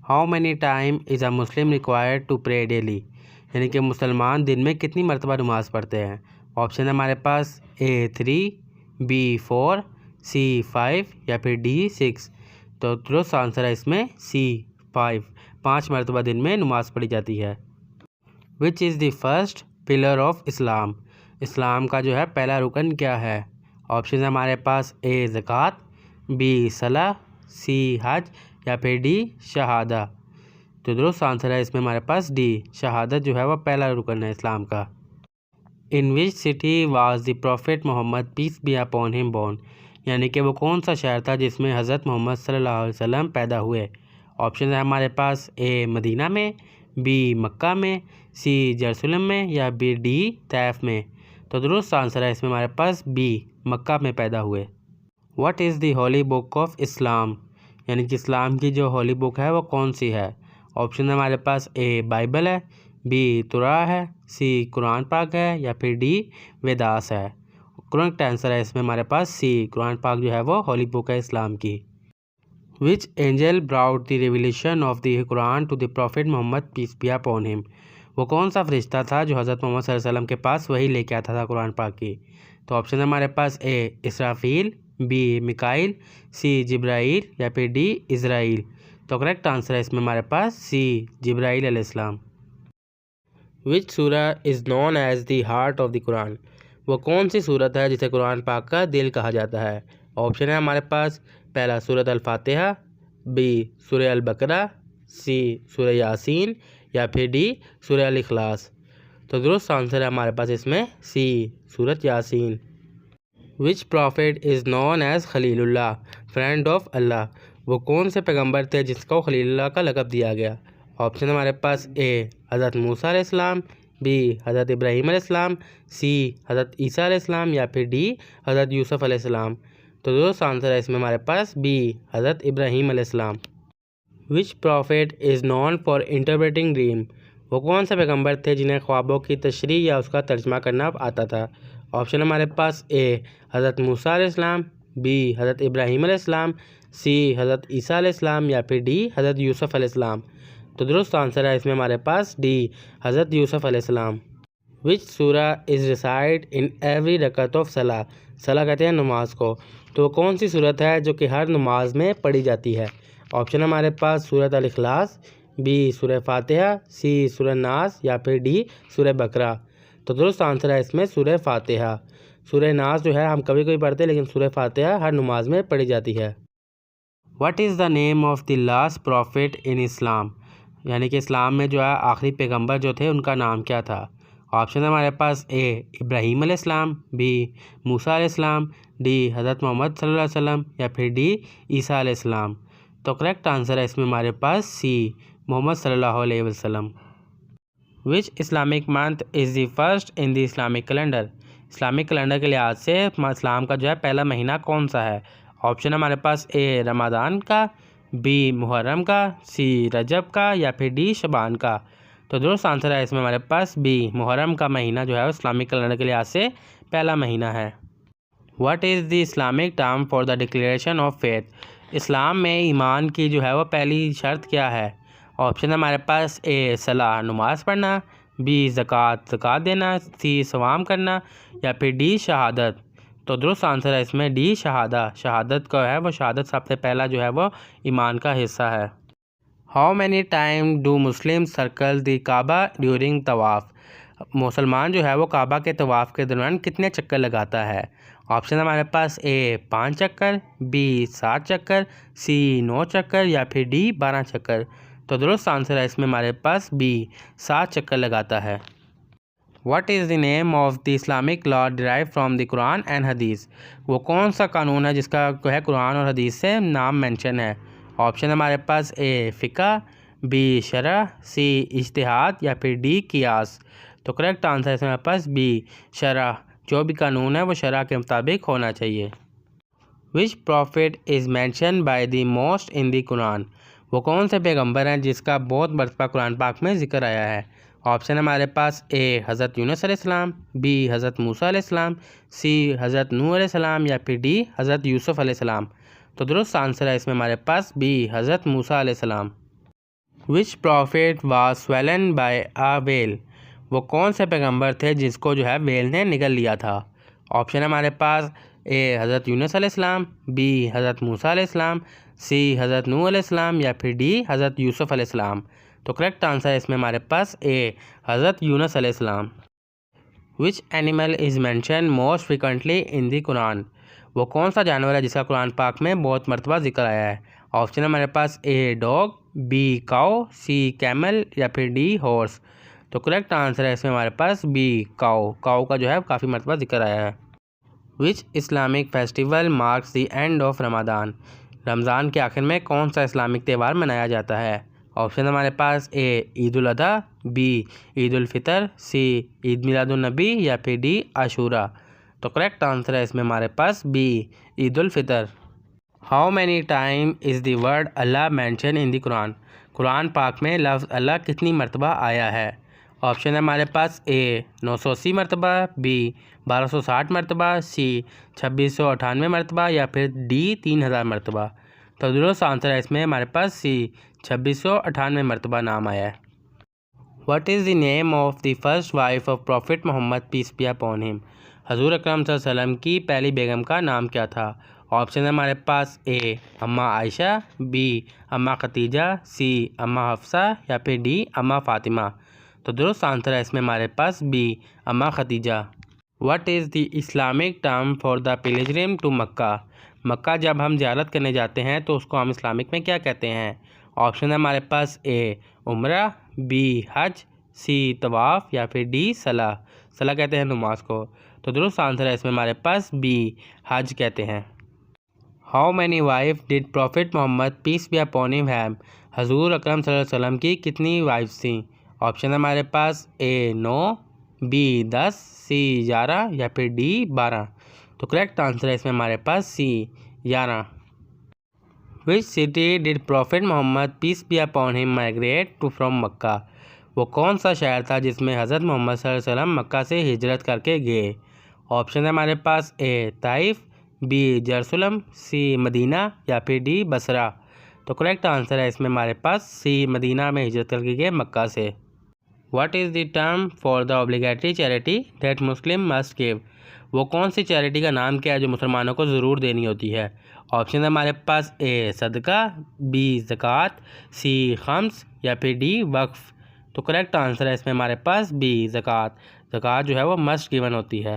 How many time is a Muslim required to pray daily, यानी कि मुसलमान दिन में कितनी मरतबा नमाज़ पढ़ते हैं। ऑप्शन है हमारे पास A3, B4, C5 या फिर D6। तो दुरुस्त आंसर है इसमें C5, 5 मरतबा दिन में नमाज़ पढ़ी जाती है। Which is the first pillar of Islam, इस्लाम का जो है पहला रुकन क्या है। ऑप्शन है हमारे पास A ज़कात, B सलाह, C हज या फिर D शहादा। तो दुरुस्त आंसर है इसमें हमारे पास D शहादत जो है वह पहला रुकन है इस्लाम का। In which city was the prophet Muhammad peace be upon him born, यानी कि वो कौन सा शहर था जिसमें हज़रत मोहम्मद सल्लल्लाहु अलैहि वसल्लम पैदा हुए। ऑप्शन है हमारे पास A मदीना में, B मक्का में, C यरूशलेम में या D तैफ में। तो दुरुस्त आंसर है इसमें हमारे पास B मक्का में पैदा हुए। What is the Holi book of Islam, यानी कि इस्लाम की जो होली बुक है वो कौन सी है। ऑप्शन हमारे पास A बाइबल है, B तुरा है, C कुरान पाक है या फिर D वेदास है। करेक्ट आंसर है इसमें हमारे पास C कुरान पाक जो है वो होली बुक है इस्लाम की। Which angel brought the revelation of the Quran to the prophet Muhammad peace be upon him, वो कौन सा फरिश्ता था जो हज़रत मोहम्मद सल्लल्लाहु अलैहि वसल्लम के पास वही लेके आता था कुरान पाक की। तो ऑप्शन है हमारे पास A Israfil, B Mikail, C जिब्राइल या फिर D इज़राइल। तो करेक्ट आंसर है इसमें हमारे पास C जिब्राइल अलैहिस्सलाम। Which surah is known as the heart of the Quran, वो कौन सी सूरत है जिसे कुरान पाक का दिल कहा जाता है। ऑप्शन है हमारे पास पहला सूरत अल फातिहा, B सूरह अल बकरा, C सूरह यासीन या फिर D सूरह अल इखलास। तो दुरुस्त आंसर है हमारे पास इसमें C सूरत यासीन। Which prophet is known as Khalilullah friend of Allah, वो कौन से पैगंबर थे जिसको खलीलुल्लाह का लक़ब दिया गया। ऑप्शन हमारे पास A हज़रत मूसा अलैहिस्सलाम, B हज़रत इब्राहीम अलैहिस्सलाम, C हज़रत ईसा अलैहिस्सलाम या फिर D हज़रत यूसुफ अलैहिस्सलाम। तो दोस्त आंसर है इसमें हमारे पास B हज़रत इब्राहीम अलैहिस्सलाम। Which prophet is known for interpreting dream, वो कौन से पैगंबर थे जिन्हें ख्वाबों की तशरीह या उसका तर्जमा करना आता था। ऑप्शन हमारे पास A हज़रत मूसा अलैहिस्सलाम, B हज़रत इब्राहीम अलैहिस्सलाम, C हज़रत ईसा अलैहिस्सलाम या फिर D हज़रत यूसुफ अलैहिस्सलाम। तो दुरुस्त आंसर है इसमें हमारे पास D हज़रत यूसुफ अलैहिस्सलाम। Which surah is reside in every रकत ऑफ सलाह, सलाह कहते हैं नमाज को, तो कौन सी सूरत है जो कि हर नमाज में पढ़ी जाती है। ऑप्शन हमारे पास सूरत अल इखलास, B सूरह फातिहा, C सूरह नास या फिर D सूरह बकरा। तो दुरुस्त आंसर है इसमें सूरह फातिहा। सूरह नास जो है हम कभी कभी पढ़ते हैं लेकिन सूरह फातिहा हर नमाज में पढ़ी जाती है। What is the name of the last prophet in Islam, यानी कि इस्लाम में जो है आखिरी पैगंबर जो थे उनका नाम क्या था। ऑप्शन है हमारे पास A इब्राहीम अलैहिस्सलाम, B मूसा अलैहिस्सलाम, D हज़रत मोहम्मद सल्लल्लाहु अलैहि वसल्लम या फिर D ईसा अलैहिस्सलाम। तो करेक्ट आंसर है इसमें हमारे पास C मोहम्मद सल्लल्लाहु अलैहि वसल्लम। Which Islamic month is the first in the Islamic calendar, Islamic calendar के लिहाज से इस्लाम का जो है पहला महीना कौन सा है। ऑप्शन हमारे पास A रमज़ान का, B मुहर्रम का, C रजब का या फिर D शबान का। तो दुरुस्त आंसर है इसमें हमारे पास B मुहर्रम का महीना जो है इस्लामिक कैलेंडर के लिहाज से पहला महीना है। What is the Islamic term for the declaration of faith, इस्लाम में ईमान की जो है वो पहली शर्त क्या है। ऑप्शन हमारे पास A सलाह नमाज पढ़ना, B ज़कात देना, C सवाम करना या फिर D शहादत। तो दुरुस्त आंसर है इसमें D शहादत का है वो शहादत सबसे पहला जो है वो ईमान का हिस्सा है। How many time do Muslim circle the Kaaba during तवाफ़, मुसलमान जो है वो काबा के तवाफ़ के दौरान कितने चक्कर लगाता है। ऑप्शन हमारे पास A 5 चक्कर, B 7 चक्कर, C 9 चक्कर या फिर D 12 चक्कर। तो दुरुस्त आंसर है इसमें हमारे पास B 7 चक्कर लगाता है। What is the name of the Islamic law derive from the Quran and हदीस, वो कौन सा कानून है जिसका जो है कुरान और हदीस से नाम मेंशन है। ऑप्शन हमारे पास A फ़िक़्ह, B शरअ, C इज्तिहाद या फिर D क़ियास। तो करेक्ट आंसर है इसमें हमारे पास B शरअ, जो भी कानून है वो शरअ के मुताबिक होना चाहिए। Which prophet is mention by the most in the Quran, वो कौन से पैगंबर हैं जिसका बहुत मरतबा कुरान पाक में ज़िक्र आया है। ऑप्शन हमारे पास A हज़रत यूनुस अलैहिस्सलाम, B हज़रत मूसा अलैहिस्सलाम, C हज़रत नूह अलैहिस्सलाम या फिर D हज़रत यूसुफ अलैहिस्सलाम। तो दुरुस्त आंसर है इसमें हमारे पास B हज़रत मूसा अलैहिस्सलाम। Which prophet was swallowed by a whale, वो कौन से पैगंबर थे जिसको जो है व्हेल ने निगल लिया था। ऑप्शन है हमारे पास ए हज़रत यूनुस अलैहिस्सलाम, बी हज़रत मूसा अलैहिस्सलाम, सी हज़रत नूह अलैहिस्सलाम या फिर डी हज़रत यूसुफ अलैहिस्सलाम। तो करेक्ट आंसर है इसमें हमारे पास ए हज़रत यूनुस अलैहिस्सलाम। Which animal is mention most frequently in the Quran, वो कौन सा जानवर है जिसका कुरान पाक में बहुत मरतबा जिक्र आया है। ऑप्शन है हमारे पास A dog, B cow, C camel या फिर डी हॉर्स। तो करेक्ट आंसर है इसमें हमारे पास बी काओ। काओ का जो है काफ़ी मरतबा जिक्र आया है। Which Islamic festival marks the end of Ramzan, रमज़ान के आखिर में कौन सा इस्लामिक त्यौहार मनाया जाता है। ऑप्शन हमारे पास ए ईद उल अधा, बी ईद उल फितर, सी ईद मिलादुन नबी या फिर डी आशूरा। तो करेक्ट आंसर है इसमें हमारे पास बी ईद उल फितर। How many time is the word Allah mention in the Quran, कुरान पाक में लफ्ज़ अल्लाह कितनी मरतबा आया है। ऑप्शन है हमारे पास ए 980 मरतबा, बी 1260 मरतबा, सी 2698 मरतबा या फिर डी 3000 मरतबा। तो दुरुस्त आंसर है इसमें हमारे पास सी 2698 मरतबा नाम आया है। What is the name of the first wife of prophet Muhammad peace be upon him, हजूर अकरम सल्लल्लाहु अलैहि वसल्लम की पहली बेगम का नाम क्या था। ऑप्शन है हमारे पास ए अम्मा आयशा, बी अम्मा खतीजा, सी अम्मा हफ्सा या फिर डी अम्मा फ़ातिमा। तो दुरुस्त आंसर है इसमें हमारे पास बी अम्मा खतीजा। What is the Islamic term for the pilgrim to Mecca, मक्का जब हम ज़ियारत करने जाते हैं तो उसको हम इस्लामिक में क्या कहते हैं। ऑप्शन है हमारे पास ए उम्रा, बी हज, सी तवाफ़ या फिर डी सला, सला कहते हैं नमाज को। तो दुरुस्त आंसर है इसमें हमारे पास बी हज कहते हैं। How many wife did prophet Muhammad peace be upon him have, हजूर अकरम सल्लल्लाहु अलैहि वसल्लम की कितनी वाइफ्स थीं। ऑप्शन है हमारे पास ए 9, बी 10, सी 11 या फिर डी 12। तो करेक्ट आंसर है इसमें हमारे पास C 11। Which city did prophet Muhammad peace be upon him migrate to from Mecca, वो कौन सा शहर था जिसमें हज़रत मोहम्मद सल्लल्लाहु अलैहि वसल्लम मक्का से हिजरत करके गए। ऑप्शन है हमारे पास ए ताइफ, बी जरूसलम, सी मदीना या फिर डी बसरा। तो करेक्ट आंसर है इसमें हमारे पास सी मदीना में हिजरत करके गए मक्का से। What is the term for the obligatory charity that Muslim must give, वो कौन सी चैरिटी का नाम क्या है जो मुसलमानों को ज़रूर देनी होती है। ऑप्शन है हमारे पास ए सदका, बी ज़कात, सी खम्स या फिर डी वक्फ। तो करेक्ट आंसर है इसमें हमारे पास बी ज़कात, ज़कात जो है वो मस्ट गिवन होती है।